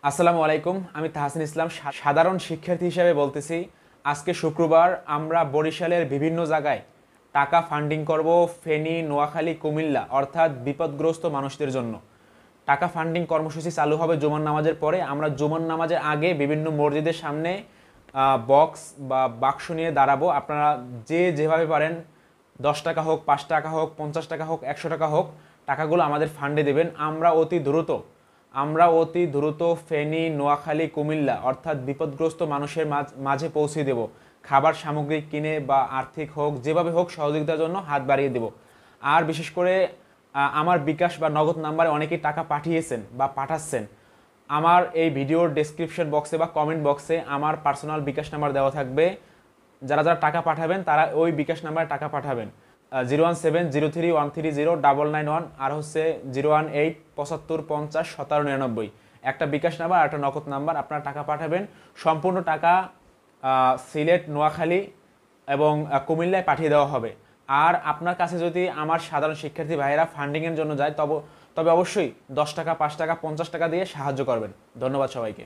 আসসালামু আলাইকুম। আমি তাহসিন ইসলাম সাধারণ শিক্ষার্থী হিসেবে বলতেছি, আজকে শুক্রবার আমরা বরিশালের বিভিন্ন জায়গায় টাকা ফান্ডিং করব ফেনী, নোয়াখালী, কুমিল্লা অর্থাৎ বিপদগ্রস্ত মানুষদের জন্য। টাকা ফান্ডিং কর্মসূচি চালু হবে জুমার নামাজের পরে। আমরা জুমার নামাজের আগে বিভিন্ন মসজিদের সামনে বক্স বা বাক্স নিয়ে দাঁড়াবো। আপনারা যে যেভাবে পারেন, 10 টাকা হোক, 5 টাকা হোক, 50 টাকা হোক, 100 টাকা হোক, টাকাগুলো আমাদের ফান্ডে দেবেন। আমরা অতি দ্রুত ফেনী, নোয়াখালী, কুমিল্লা অর্থাৎ বিপদগ্রস্ত মানুষের মাঝে পৌঁছে দেব। খাবার সামগ্রী কিনে বা আর্থিক হোক, যেভাবে হোক সহযোগিতার জন্য হাত বাড়িয়ে দেব। আর বিশেষ করে আমার বিকাশ বা নগদ নাম্বারে অনেকেই টাকা পাঠিয়েছেন বা পাঠাচ্ছেন। আমার এই ভিডিওর ডেসক্রিপশন বক্সে বা কমেন্ট বক্সে আমার পার্সোনাল বিকাশ নাম্বার দেওয়া থাকবে। যারা যারা টাকা পাঠাবেন তারা ওই বিকাশ নাম্বারে টাকা পাঠাবেন। 01703130991 আর হচ্ছে 01875501799। একটা বিকাশ নাম্বার আর একটা নগদ নাম্বার। আপনারা টাকা পাঠাবেন। সম্পূর্ণ টাকা সিলেট, নোয়াখালী এবং কুমিল্লায় পাঠিয়ে দেওয়া হবে। আর আপনার কাছে যদি আমার সাধারণ শিক্ষার্থী ভাইয়েরা ফান্ডিংয়ের জন্য যায়, তবে অবশ্যই 10 টাকা, 5 টাকা, 50 টাকা দিয়ে সাহায্য করবেন। ধন্যবাদ সবাইকে।